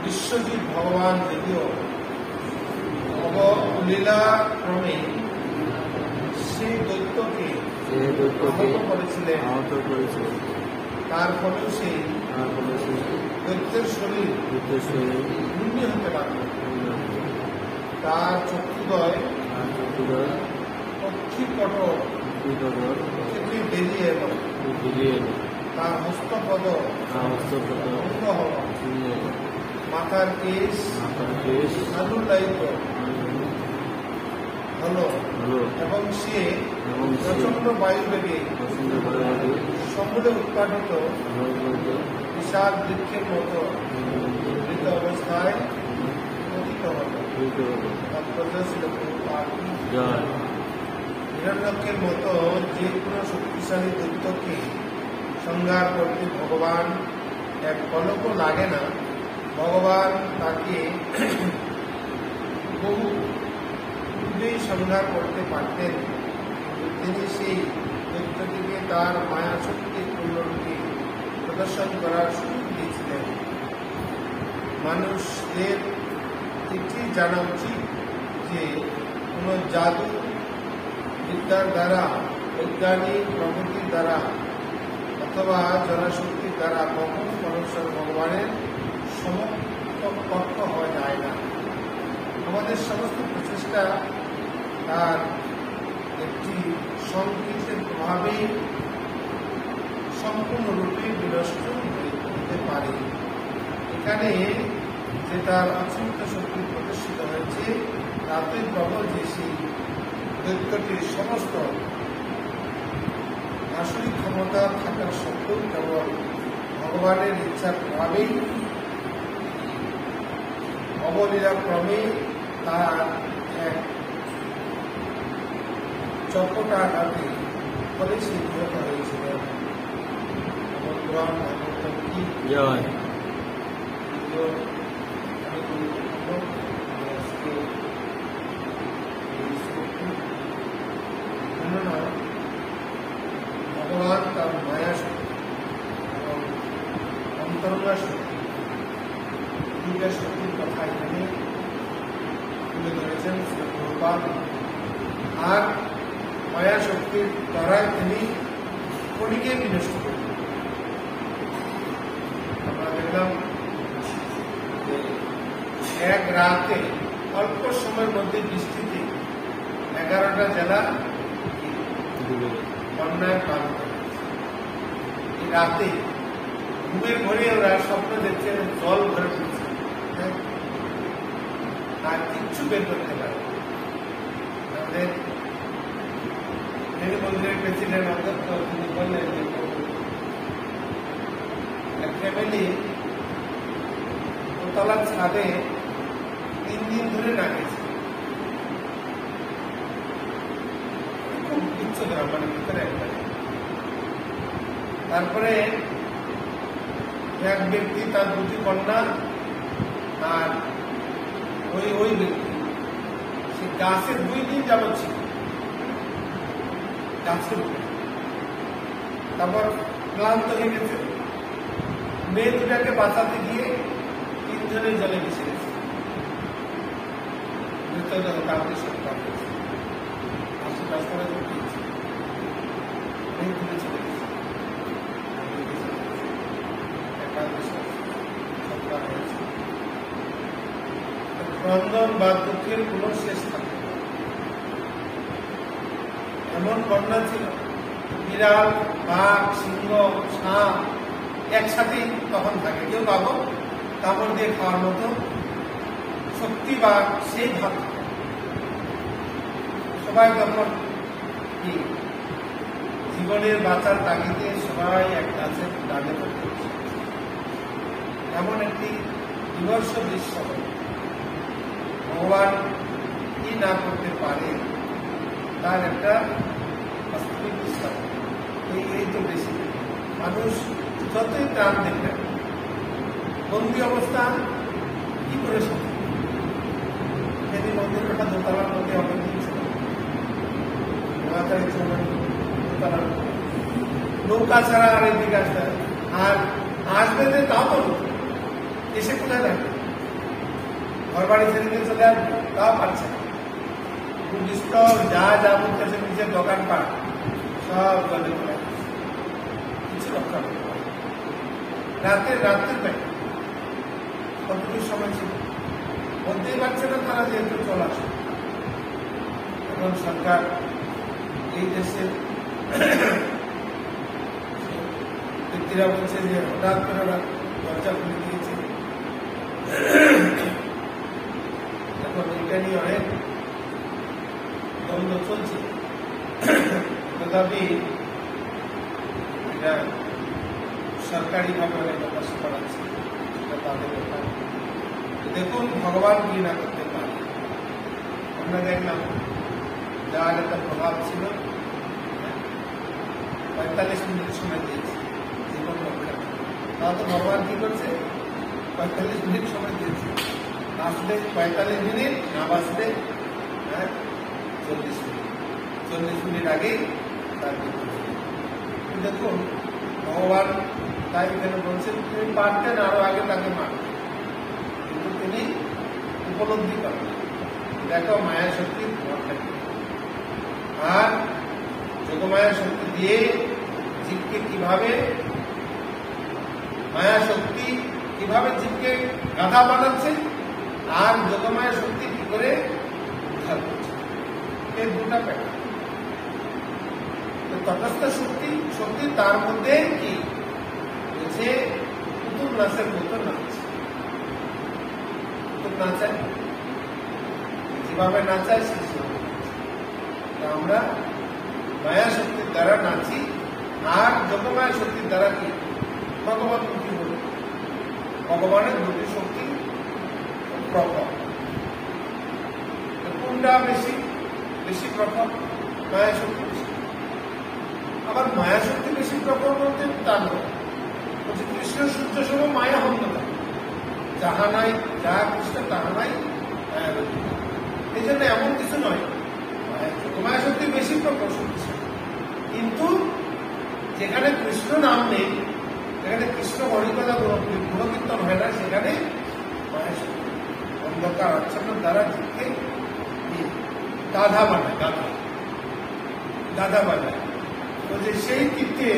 বিশ্বজিৎ ভগবান যদিও অবলীলা ক্রমে সেই দৈত্যকে আহত করেছিলেন, তার ফলেও সেই দৈত্যের শরীর ঘূর্ণি হতে পারল। তার চক্ষুদয় পক্ষীপট থেকে বেরিয়ে এল, তার হস্তপদ অঙ্গ হল, মাথার কেশ আলুলায়িত হল এবং সে প্রচন্ড বায়ুবেগে সমূলে উৎপাদিত বিশাল বৃক্ষের মতো মৃত অবস্থায় পতিত হল। হিরণ্যকের মতো যে কোনো শক্তিশালী দৈত্যকে সংহার করতে ভগবান এক পলকও লাগে না। ভগবান তাকে বহু পূর্বেই সংহার করতে পারতেন। তিনি সেই দৈত্যটিকে তার মায়াশক্তি পূর্ণরূপে প্রদর্শন করার সুযোগ দিয়েছিলেন। মানুষদের এটি জানা উচিত যে কোনো জাদু বিদ্যার দ্বারা, বৈজ্ঞানিক প্রগতির দ্বারা অথবা জনশক্তির দ্বারা কখনো পরমেশ্বর ভগবানের সমকক্ষ হওয়া যায় না। আমাদের সমস্ত প্রচেষ্টা তার একটি সংকীর্তের প্রভাবে সম্পূর্ণরূপে বিনষ্ট হতে পারে। এখানে যে তার অচিন্ত শক্তি প্রদর্শিত হয়েছে তাতে প্রবল যে সেই দৈত্যটির সমস্ত আসরিক ক্ষমতা থাকার সত্ত্বেও কেবল ভগবানের ইচ্ছার প্রভাবেই অবলীলাক্রমে তার এক চক্রটাঘাতে ফলে সে নিহত হয়েছিল। জয় ভগবান তার মায়া শক্তি এবং অন্তরঙ্গা শক্তি দুইটা শক্তির কথা এখানে তুলে ধরেছেন শ্রী প্রভুপাদ। আর মায়া শক্তির দ্বারাই তিনি কলিকে বিনষ্ট করলেন। আমরা দেখলাম যে এক রাতে অল্প সময়ের মধ্যে বৃষ্টিতে 11টা জেলা বন্যায় প্রান্ত। এই রাতে ঘুমের ঘরে ওরা স্বপ্ন দেখছে জল ভরে পড়ছে, আর কিচ্ছু বের করতে পারে। আমাদের হিন্দু মন্দিরের প্রেসিডেন্ট অধ্যক্ষ তিনি বললেন যে এক ফ্যামিলি দোতলার ছাদে 3 দিন ধরে না গেছে। খুব উচ্চ গ্রাম, মানে ভিতরে একবারে। তারপরে এক ব্যক্তি তার 2টি কন্যা আর ওই ব্যক্তি সে গাছের 2 দিন যাবৎ ছিল গাছের উপরে। তারপর ক্লান্ত হয়ে গেছে, মেয়ে দুটাকে বাঁচাতে গিয়ে 3 জনের জলে মিশে গেছে। মৃতদেহ কাউকে সত্যি রাস্তাটা ঢুকিয়েছে, মেয়ে দূরে চলে গেছে। ক্রন্দন বা দুঃখের কোন শেষ থাকে। এমন কন্যা ছিল, বিড়াল, বাঘ, সিংহ, সাপ একসাথেই তখন থাকে। কেউ কাপড় দিয়ে খাওয়ার মতো শক্তি বা সেই ভাব থাকে। সবাই তখন কি জীবনের বাঁচার তাগিদে সবাই এক গাছের ডালে করতে। এমন একটি বিভৎস দৃশ্য ভগবান কি না করতে পারে তার একটা বাস্তবিক দৃষ্টান্ত। এই তো বেশি মানুষ যতই প্রাণ দেখবেন বন্দী অবস্থা কি করে সাথে সেদিন মন্দিরের একটা দোতলার মধ্যে অনেক দিয়েছিল, দোতলার নৌকা ছাড়া আর এদিকে আসবে, আর আসবে যে তাও তো এসে কোথায় থাকবে, ঘর বাড়ি ছেড়ে দিয়ে চলে আসবে তাও পারছে না। বিস্তর যা যা করতেছে নিজের দোকানপাট সব জলে চলে আসছে, কিছু রক্ষা করতে পারে। রাতের ব্যাপার কতটুকু সময় ছিল বলতেই পারছে না তারা, যেহেতু চলে আসে। এখন সরকার এই দেশের ব্যক্তিরা বলছে যে হঠাৎ করে ওরা দরজা খুলে দিয়েছে। এখন এটা নিয়ে অনেক দ্বন্দ্ব চলছে, তথাপি এটা সরকারিভাবে অনেক প্রকাশ করাচ্ছে, সেটা তাদের ব্যাপার। দেখুন ভগবান কি না করতে পারে। আমরা দেখলাম যার একটা প্রভাব ছিল 45 মিনিট সময় দিয়েছে জীবন রক্ষা। তাও তো ভগবান কি করছে, 45 মিনিট সময় দিয়েছে। আসলে 45 মিনিট, না বাঁচলে 40 মিনিট আগেই তার দেখুন ভগবান তাই এখানে বলছেন তুমি পারতেন আরো আগে তাকে মারতে, কিন্তু তিনি উপলব্ধি করেন। দেখো মায়া শক্তির আর যোগমায়া শক্তি দিয়ে জীবকে কিভাবে মায়া শক্তি কিভাবে জীবকে গাধা বানাচ্ছে আর যোগমায়া শক্তি কি করে উদ্ধার করছে, এই দুটা প্যাটার্ন। তটস্থ শক্তি তার মধ্যে কি বলছে, পুতুল নাচের মতো নাচছে। পুতুল নাচায়, যেভাবে নাচায় সে আমরা মায়া শক্তির দ্বারা নাচি আর যোগমায়া শক্তির দ্বারা কি ভগবান মুখী হল। ভগবানের দুটি শক্তি প্রভাব, কোনটা বেশি প্রভাব? মায়া শক্তি বেশি। আবার মায়া শক্তি বেশি প্রভাব বলতে তা নয়, বলছে কৃষ্ণ সূর্য সম মায়া হন না, যাহা নাই যা কৃষ্ণ তাহা নাই মায়া। এই জন্য এমন কিছু নয় মায়া শক্তি বেশি প্রকাশ হচ্ছে, কিন্তু যেখানে কৃষ্ণ নাম নেই, যেখানে কৃষ্ণ হরিকথা গুণকীর্তন হয় না, সেখানে মায়া শক্তি অন্ধকার আচ্ছন্ন দ্বারা জীবকে গাধা বানায়, গাধা বানায়। বলছে সেই তীর্থে,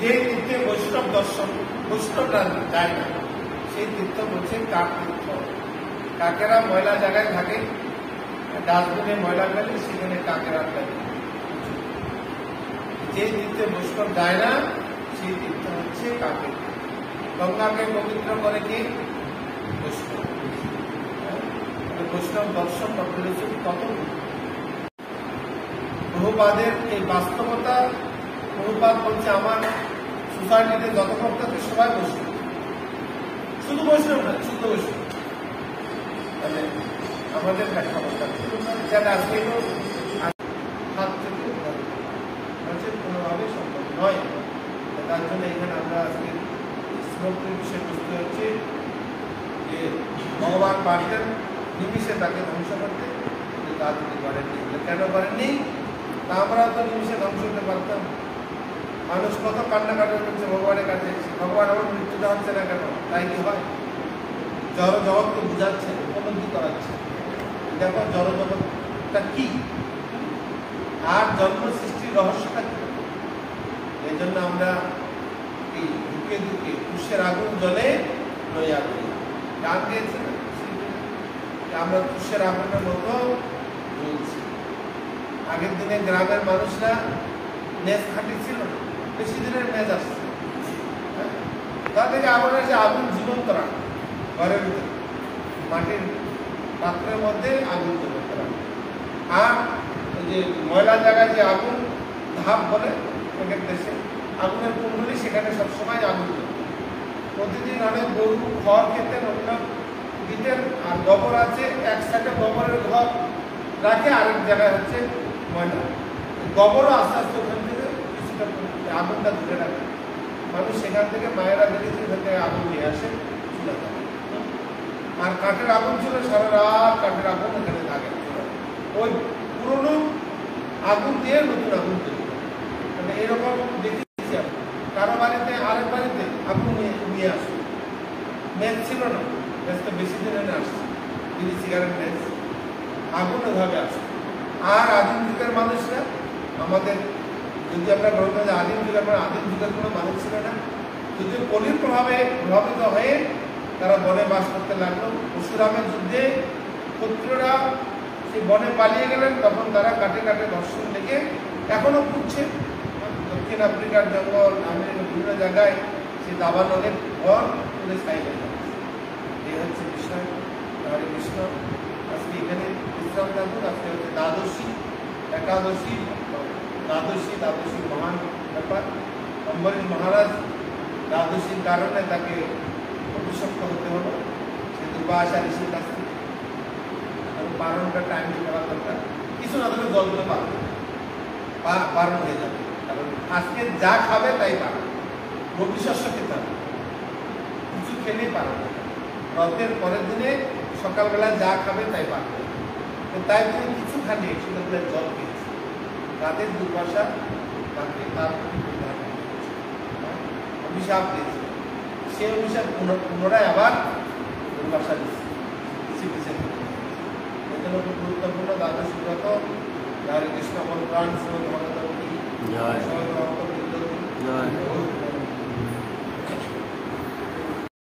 যে তীর্থে বৈষ্ণব দর্শন, বৈষ্ণবরা যায় না, সেই তীর্থ বলছে কাক তীর্থ। কাকেরা ময়লা জায়গায় থাকে, ডাস্টবিনে ময়লা ফেলে, সেখানে কাকেরা ফেলে। যে তীর্থে বৈষ্ণব যায় না সেই তীর্থ হচ্ছে কাকে। গঙ্গাকে পবিত্র করে কি? বৈষ্ণব। বৈষ্ণব দর্শন বা ফিলোসফি কত প্রভুপাদের এই বাস্তবতা। প্রভুপাদ বলছে আমার সোসাইটিতে যত ভক্ত আছে সবাই বৈষ্ণব, শুধু বৈষ্ণব না, শুদ্ধ বৈষ্ণব। তাহলে আমাদের প্রেক্ষাপটটা যাতে আজকে হাত থেকে কোনোভাবে সম্ভব নয়। তার জন্য এখানে আমরা আজকে শ্লোকের বিষয়বস্তু হচ্ছে যে ভগবান পারতেন নিমিষে তাকে ধ্বংস করতে, তা তিনি করেননি। কেন করেননি? তা আমরা তো নিমিষে ধ্বংস করতে পারতাম। মানুষ কত কান্নাকাটি করছে ভগবানের কাছে, ভগবান আমার মৃত্যুটা হচ্ছে না কেন? তাই কি হয়? জড় জগৎকে বুঝাচ্ছে, উপলব্ধি করাচ্ছে, দেখো জড় জগৎটা কি আর জন্ম সৃষ্টির রহস্যটা কি। এই জন্য আমরা এই দুঃখে দুঃখে তুষের আগুন জলে লইয়া করি, গান গেয়েছে না, আমরা তুষের আগুনের মতো জ্বলছি। আগের দিনে গ্রামের মানুষরা মেজ খাটি ছিল, বেশি দিনের মেজ আসছে, তাদেরকে আগুন এসে আগুন জীবন্ত রাখে, ঘরের ভিতরে মাটির পাত্রের মধ্যে আগুন জীবন্ত রাখে। আর ওই যে ময়লা জায়গায় যে আগুন ধাপ বলে আগের দেশে, আগুনের কুণ্ডলি, সেখানে সবসময় আগুন জ্বলে। প্রতিদিন অনেক গরু খড় খেতেন, অন্য দিতেন। আর গোবর আছে, এক সাইডে গোবরের ঘর রাখে, আরেক জায়গায় হচ্ছে ময়লা। গোবরও আস্তে আস্তে ওখান থেকে কিছুটা আগুনটা ধরে রাখে। মানুষ সেখান থেকে মায়েরা দেখেছে ওখান থেকে আগুন নিয়ে আসে চুলা থাকে। আর কাঠের আগুন ছিল, সারা রাত কাঠের আগুন এখানে থাকে। ওই পুরনো আগুন দিয়ে নতুন আগুন তৈরি, মানে এরকম দেখেছি। কারো বাড়িতে আরেক বাড়িতে আগুন নিয়ে আসে, মেজ ছিল না, মেজ তো বেশি দিনে আসছে, বিড়ি সিগারেট মেজ, আগুন ওইভাবে আসে। আর আদিম যুগের মানুষরা, আমাদের যদি আমরা গ্রহণ করি আদিম যুগের, মানে আদিম যুগের কোনো মানুষ ছিল না, যদি কলির প্রভাবে প্রভাবিত হয়ে তারা বনে বাস করতে লাগলো। পরশুরামের যুদ্ধে ক্ষত্রিয়রা সেই বনে পালিয়ে গেলেন, তখন তারা কাটে কাটে দর্শন দেখে এখনো খুঁজছে। দক্ষিণ আফ্রিকার জঙ্গল, আমেরিকার বিভিন্ন জায়গায় সেই দাবানলের ঘর তুলে ছাই হয়ে যাচ্ছে। এই হচ্ছে বিষয়। হরে কৃষ্ণ। আজকে এখানে বিশ্রাম থাকুন। আজকে হচ্ছে দ্বাদশী, একাদশী, দ্বাদশী মহান ব্যাপার। অম্বরীশ মহারাজ দ্বাদশীর কারণে তাকে অভিশপ্ত হতে হলো সে দুর্বাসা ঋষির কাছ থেকে। বারণটা টাইম দেওয়া দরকার, কিছু না হলে জলগুলো বারণ হয়ে যাবে। কারণ আজকে যা খাবে তাই পাবে, রবি শস্য খেতে হবে, কিছু খেলেই পারবে। রথের পরের দিনে সকালবেলা যা খাবে তাই পারবে। তো তাই তুমি কিছু খালি সেটা জল খেয়েছে, তাদের দুর্বাসা তাকে তার অভিশাপ দিয়েছে। সে অভিশাপ পুনরায় আবার দুর্বাসা দিচ্ছে।